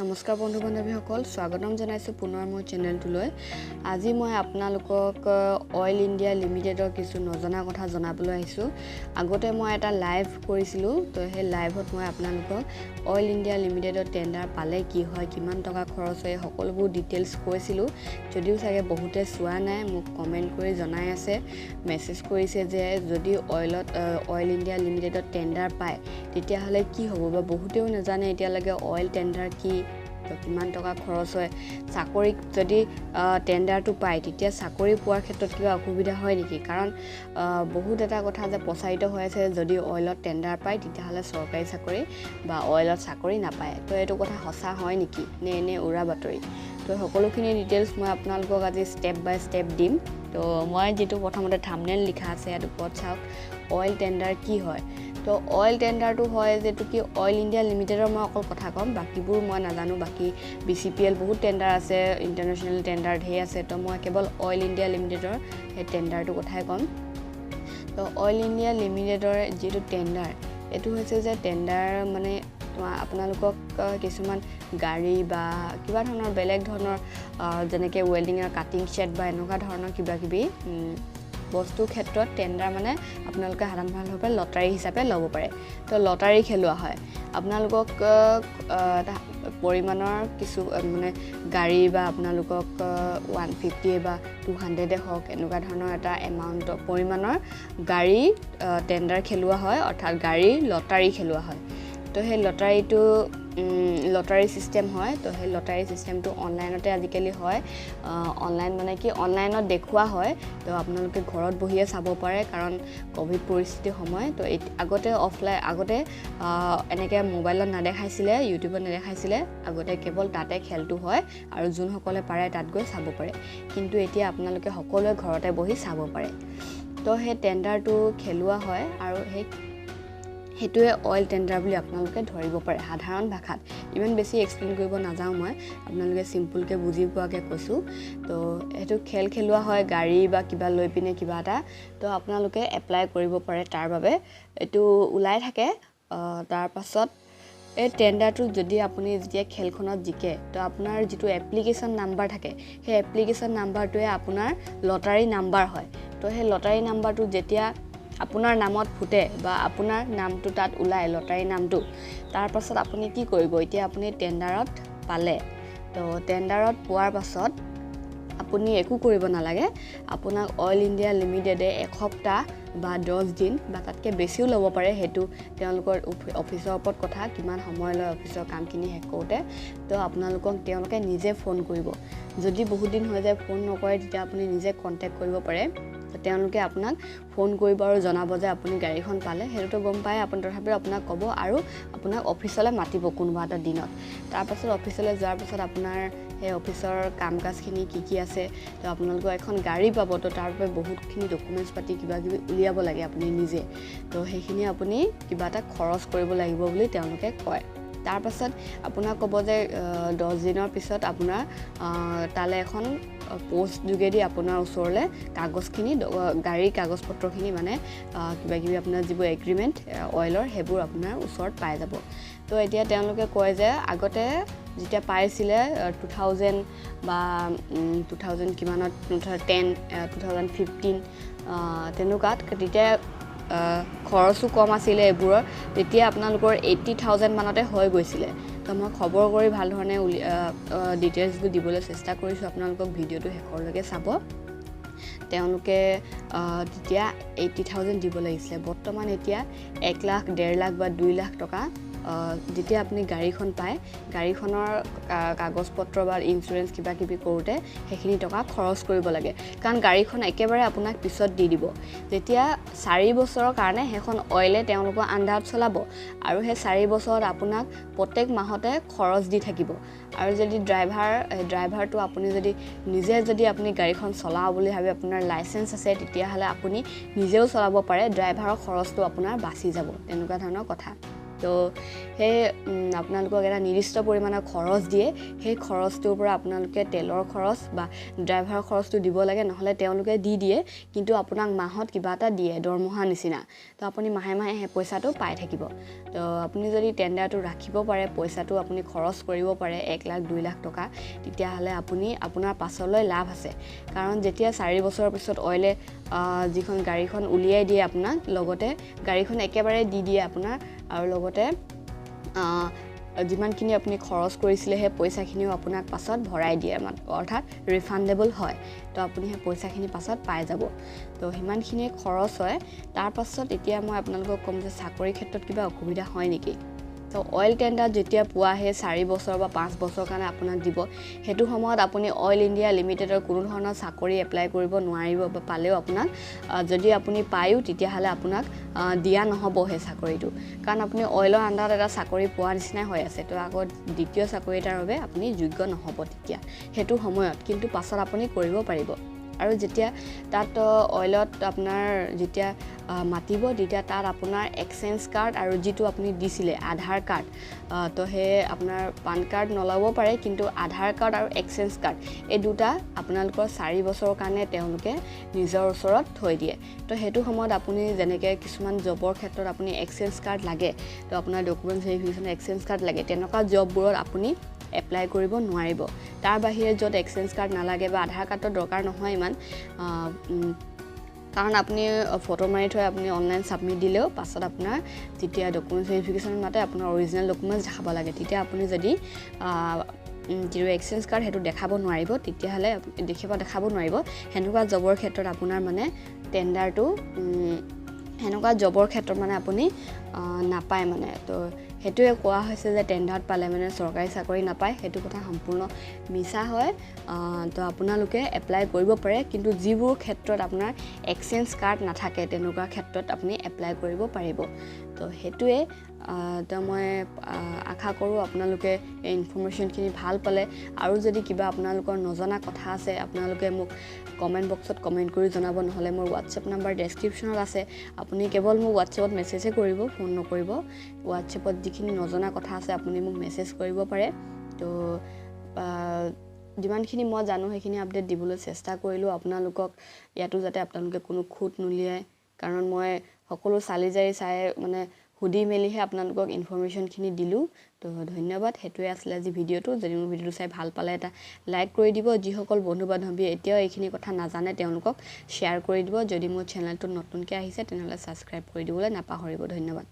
নমস্কাৰ বন্ধু বান্ধৱীসকল স্বাগতম জনাইছো পুনৰ মোৰ চেনেলটোলৈ আজি মই আপোনালোকক অইল ইণ্ডিয়া লিমিটেডৰ কিছু নজনা কথা জনাবলৈ আহিছো আগতে মই এটা লাইভ কৰিছিলো তো সেই লাইভত মই আপোনালোকক অইল ইণ্ডিয়া লিমিটেডৰ টেন্ডাৰ পালে কি হয় কিমান টকা খৰচ হয় সকলোবোৰ ডিটেইলছ কৈছিলো যদিও চাগে বহুতে চোৱা নাই মোক কমেন্ট কৰি জনাই আছে মেছেজ কৰিছে যে যদি অইল ইণ্ডিয়া লিমিটেডৰ টেন্ডাৰ পায় তেতিয়া হলে কি হ'ব বা বহুতেও নাজানে এতিয়ালৈকে অইল টেন্ডাৰ কি কিমান টকা খৰচ হয় চাকৰি যদি টেন্ডাৰটো পায় তেতিয়া চাকৰি পোৱাৰ ক্ষেত্ৰত কিবা অসুবিধা হয় নেকি কাৰণ বহুত এটা কথা যে প্ৰচাৰিত হৈ আছে যদি অইলত টেন্ডাৰ পায় তেতিয়া হলে চৰকাৰী চাকৰি বা অইলত চাকৰি নাপায় তো এইটো কথা সঁচা হয় নেকি নে এনে উৰা বাতৰি তো সকলোখিনি ডিটেইলছ মই আপোনালোকক আজি ষ্টেপ বাই ষ্টেপ দিম তো মই যেটো প্ৰথমতে থাম্বনেল লিখা আছে ইয়াত ওপৰত চাওক অইল টেন্ডাৰ কি হয় তো অইল টেন্ডাৰটো হয় যেটো কি অইল ইণ্ডিয়া লিমিটেডৰ মই অকল কথা কম বাকিবোৰ মই নাজানো বাকি বিচিপিএল বহুত টেন্ডাৰ আছে ইন্টাৰনেশ্যনেল টেন্ডাৰ ধেৰ আছে তো মই কেৱল অইল ইণ্ডিয়া লিমিটেডৰ সেই টেন্ডাৰটো কথাই কম তো অইল ইণ্ডিয়া লিমিটেডৰ যেটো টেন্ডাৰ এটো হৈছে যে টেন্ডাৰ মানে আপোনালোকক কিছুমান গাড়ী বা কিবা ধৰণৰ বেলেগ ধৰণৰ যেনেকৈ ৱেল্ডিঙৰ কাটিং শেড বা এনেকুৱা ধৰণৰ কিবা কিবি বস্তু ক্ষেত্ৰত টেন্ডাৰ মানে আপোনালোকে সাধাৰণভাৱে লটাৰী হিচাপে ল'ব পাৰে তো লটাৰী খেলোৱা হয় আপোনালোকক পৰিমাণৰ কিছু মানে গাড়ী বা আপোনালোকক 150 বা 200 হওক এনেকুৱা ধৰণৰ এটা এমাউণ্ট পৰিমাণৰ গাড়ী টেন্ডাৰ খেলোৱা হয় অৰ্থাৎ গাড়ী লটাৰী খেলোৱা হয় তো সেই লটাৰীটো লটাৰী সিস্টেম হয় তো সেই লটাৰী সিস্টেমটো অনলাইনতে আজিকালি হয় অনলাইন মানে কি অনলাইনত দেখুৱা হয় তো আপোনালোকে ঘৰত বহিয়ে চাব পাৰে কাৰণ কোভিড পৰিস্থিতিৰ সময় তো আগতে অফলাইন আগতে এনেকৈ মোবাইলত নেদেখাইছিলে ইউটিউবত নেদেখাইছিলে আগতে কেৱল তাতে খেলটো হয় আৰু যোনসকলে পাৰে তাত গৈ চাব পাৰে কিন্তু এতিয়া আপোনালোকে সকলোৱে ঘৰতে বহি চাব পাৰে তো সেই টেন্ডাৰটো খেলোৱা হয় আৰু হেতুৱে অইল টেন্ডাৰ বুলি আপোনালোকে ধৰিব পাৰে সাধাৰণ ভাষাত ইমান বেছি এক্সপ্লেইন কৰিব নাযাওঁ মই আপোনালোকে সিম্পলকে বুজি পোৱাকে কৈছো তো এটো খেলোৱা হয় গাড়ী বা কিবা লৈ পিনে কিবা এটা তো আপোনালোকে এপ্লাই কৰিব পাৰে তাৰ বাবে এটো উলাই থাকে তাৰ পাছত এই টেন্ডাৰটো যদি আপুনি যেতিয়া খেলখনত জিকে তো আপোনাৰ যেটো এপ্লিকেশন নাম্বাৰ থাকে সেই এপ্লিকেশন নাম্বাৰটোৱে আপোনাৰ লটাৰী নাম্বাৰ হয় তো সেই লটাৰী নাম্বাৰটো যেতিয়া আপোনাৰ নামত ফুটে বা আপোনাৰ নামটো তাত উলাই লটাৰী নামটো তাৰ পাছত আপুনি কি কৰিব এতিয়া আপুনি টেন্ডাৰত পালে তো টেন্ডাৰত পোৱাৰ পাছত আপুনি একো কৰিব নালাগে আপোনাক অইল ইণ্ডিয়া লিমিটেডে এক সপ্তাহ বা 10 দিন বা তাতকৈ বেছিও ল'ব পাৰে হেতু তেওঁলোকৰ অফিচৰ ওপৰত কথা কিমান সময় লয় অফিচৰ কামখিনি শেষ কৰোতে তো আপোনালোকক তেওঁলোকে নিজে ফোন কৰিব যদি বহুত দিন হৈ যায় ফোন নকৰে তেতিয়া আপুনি নিজে কন্টাক্ট কৰিব পাৰে তেওঁলোকে আপোনাক ফোন কৰিব আৰু জনাব যে আপুনি গাড়ীখন পালে হেতুটো গম পায় আপুনি তথাপি আপোনাক ক'ব আৰু আপোনাক অফিচলৈ মাতিব কোনোবা এটা দিনত তাৰ পাছত অফিচলৈ যোৱাৰ পাছত আপোনাৰ সেই অফিচৰ কামকাজখিনি কি আছে তো আপোনালোকৰ এখন গাড়ী পাব তো তাৰ বাবে বহুতখিনি ডকুমেন্টছ পাতি কিবা কিবি উলিয়াব লাগে আপুনি নিজে তো সেইখিনি আপুনি কিবা এটা খৰচ কৰিব লাগিব বুলি তেওঁলোকে কয় তাৰ পাছত আপোনাক ক'ব যে 10 দিনৰ পিছত আপোনাৰ তালে এখন পোষ্ট যোগেদি আপোনাৰ ওচৰলে কাগজখিনি গাড়ীৰ কাগজপত্ৰখিনি মানে কিবা কিবি আপোনাৰ যিবোৰ এগ্ৰিমেন্ট অইলৰ হেবোৰ আপোনাৰ ওচৰত পাই যাব তো এতিয়া তেওঁলোকে কয় যে আগতে যেতিয়া পাইছিলে 2000 বা 2000 কিমানত 2010 2015 তেনেকুৱাত তেতিয়া খৰচো কম আছিল এবোৰৰ তেতিয়া আপোনালোকৰ 80000 মানতে হৈ গৈছিলে তো মই খবৰ কৰি ভাল ধৰণে ডিটেইলছবোৰ দিবলৈ চেষ্টা কৰিছো আপোনালোকক ভিডিওটো শেষৰলৈকে চাব তেওঁলোকে তেতিয়া 80000 দিব লাগিছিল বৰ্তমান এতিয়া 1 লাখ 1.5 লাখ বা 2 লাখ টকা যেতিয়া আপুনি গাড়ীখন পায় গাড়ীখনৰ কাগজপত্ৰ বা ইন্সুৰেন্স কিবা কিবি কৰোতে সেইখিনি টকা খৰচ কৰিব লাগে কাৰণ গাড়ীখন একেবাৰে আপোনাক পিছত দি দিব যেতিয়া 4 বছৰৰ কাৰণে হেখন অইলে তেওঁলোকৰ আন্ডাৰত চলাব আৰু সেই 4 বছৰত আপোনাক প্ৰত্যেক মাহতে খৰচ দি থাকিব আৰু যদি ড্ৰাইভাৰটো আপুনি যদি আপুনি গাড়ীখন চলাও বুলি ভাবে আপোনাৰ লাইসেন্স আছে তেতিয়া হলে আপুনি নিজেও চলাব পাৰে ড্ৰাইভাৰৰ খৰচটো আপোনাৰ বাচি যাব তেনেকুৱা ধৰণৰ কথা তো সেই আপোনালোকক এটা নিৰ্দিষ্ট পৰিমাণৰ খৰচ দিয়ে সেই খৰচটোৰ পৰা আপোনালোকে তেলৰ খৰচ বা ড্ৰাইভাৰৰ খৰচটো দিব লাগে নহ'লে তেওঁলোকে দি দিয়ে কিন্তু আপোনাক মাহত কিবা এটা দিয়ে দৰমহা নিচিনা তো আপুনি মাহে মাহে সেই পইচাটো পাই থাকিব তো আপুনি যদি টেণ্ডাৰটো ৰাখিব পাৰে পইচাটো আপুনি খৰচ কৰিব পাৰে 1 লাখ 2 লাখ টকা তেতিয়াহ'লে আপুনি আপোনাৰ পাছলৈ লাভ আছে কাৰণ যেতিয়া 4 বছৰৰ পিছত অইলে যিখন গাড়ীখন উলিয়াই দিয়ে আপোনাক লগতে গাড়ীখন একেবাৰে দি দিয়ে আপোনাৰ আৰু লগতে যিমানখিনি আপুনি খৰচ কৰিছিলে সেই পইচাখিনিও আপোনাক পাছত ভৰাই দিয়ে অৰ্থাৎ ৰিফাণ্ডেবল হয় তো আপুনি সেই পইচাখিনি পাছত পাই যাব তো সিমানখিনি খৰচ হয় তাৰ পাছত এতিয়া মই আপোনালোকক ক'ম যে চাকৰিৰ ক্ষেত্ৰত কিবা অসুবিধা হয় নেকি তো অইল টেণ্ডাৰ যেতিয়া পোৱা সেই 4 বছৰ বা 5 বছৰৰ কাৰণে আপোনাক দিব সেইটো সময়ত আপুনি অইল ইণ্ডিয়া লিমিটেডৰ কোনো ধৰণৰ চাকৰি এপ্লাই কৰিব নোৱাৰিব বা পালেও আপোনাক যদি আপুনি পায়ো তেতিয়াহ'লে আপোনাক দিয়া নহ'ব সেই চাকৰিটো কাৰণ আপুনি অইলৰ আণ্ডাৰত এটা চাকৰি পোৱা নিচিনাই হৈ আছে তো আকৌ দ্বিতীয় চাকৰি এটাৰ বাবে আপুনি যোগ্য নহ'ব তেতিয়া সেইটো সময়ত কিন্তু পাছত আপুনি কৰিব পাৰিব আৰু যেতিয়া তাত অইলত আপোনাৰ যেতিয়া মাতিব তেতিয়া তাত আপোনাৰ এক্সচেঞ্জ কাৰ্ড আৰু যিটো আপুনি দিছিলে আধাৰ কাৰ্ড তো সেই আপোনাৰ পান কাৰ্ড নলাব পাৰে কিন্তু আধাৰ কাৰ্ড আৰু এক্সচেঞ্জ কাৰ্ড এই দুটা আপোনালোকৰ 4 বছৰৰ কাৰণে তেওঁলোকে নিজৰ ওচৰত থৈ দিয়ে তো সেইটো সময়ত আপুনি যেনেকৈ কিছুমান জবৰ ক্ষেত্ৰত আপুনি এক্সচেঞ্জ কাৰ্ড লাগে তো আপোনাৰ ডকুমেণ্ট ভেৰিফিকেশ্যন এক্সচেঞ্জ কাৰ্ড লাগে তেনেকুৱা জববোৰত আপুনি এপ্লাই কৰিব নোৱাৰিব তাৰ বাহিৰে য'ত এক্সচেঞ্জ কাৰ্ড নালাগে বা আধাৰ কাৰ্ডৰ দৰকাৰ নহয় ইমান কাৰণ আপুনি ফটো মাৰি থৈ আপুনি অনলাইন ছাবমিট দিলেও পাছত আপোনাৰ যেতিয়া ডকুমেণ্ট ভেৰিফিকেশ্যন মাতে আপোনাৰ অৰিজিনেল ডকুমেণ্টছ দেখাব লাগে তেতিয়া আপুনি যদি যিটো এক্সচেঞ্জ কাৰ্ড সেইটো দেখাব নোৱাৰিব তেতিয়াহ'লে দেখাব নোৱাৰিব সেনেকুৱা জবৰ ক্ষেত্ৰত আপোনাৰ মানে টেণ্ডাৰটো সেনেকুৱা জবৰ ক্ষেত্ৰত মানে আপুনি নাপায় মানে তো সেইটোৱে কোৱা হৈছে যে টেণ্ডাৰত পালে মানে চৰকাৰী চাকৰি নাপায় সেইটো কথা সম্পূৰ্ণ মিছা হয় তো আপোনালোকে এপ্লাই কৰিব পাৰে কিন্তু যিবোৰ ক্ষেত্ৰত আপোনাৰ এক্সচেঞ্জ কাৰ্ড নাথাকে তেনেকুৱা ক্ষেত্ৰত আপুনি এপ্লাই কৰিব পাৰিব তো সেইটোৱে তো মই আশা কৰোঁ আপোনালোকে এই ইনফৰমেশ্যনখিনি ভাল পালে আৰু যদি কিবা আপোনালোকৰ নজনা কথা আছে আপোনালোকে মোক কমেণ্ট বক্সত কমেণ্ট কৰি জনাব নহ'লে মোৰ হোৱাটছএপ নাম্বাৰ ডেছক্ৰিপশ্যনত আছে আপুনি কেৱল মোক হোৱাটছএপত মেছেজে কৰিব ফোন নকৰিব হোৱাটছএপত যিখিনি নজনা কথা আছে আপুনি মোক মেছেজ কৰিব পাৰে তো যিমানখিনি মই জানো সেইখিনি আপডেট দিবলৈ চেষ্টা কৰিলোঁ আপোনালোকক ইয়াতো যাতে আপোনালোকে কোনো খুঁত নুলিয়ায় কাৰণ মই সকলো চালি জাৰি চাই মানে সুধি মেলিহে আপোনালোকক ইনফৰমেশ্যনখিনি দিলোঁ তো ধন্যবাদ সেইটোৱে আছিলে আজি ভিডিঅ'টো যদি মোৰ ভিডিঅ'টো চাই ভাল পালে এটা লাইক কৰি দিব যিসকল বন্ধু বান্ধৱীয়ে এতিয়াও এইখিনি কথা নাজানে তেওঁলোকক শ্বেয়াৰ কৰি দিব যদি মোৰ চেনেলটো নতুনকৈ আহিছে তেনেহ'লে ছাবস্ক্ৰাইব কৰি দিবলৈ নাপাহৰিব ধন্যবাদ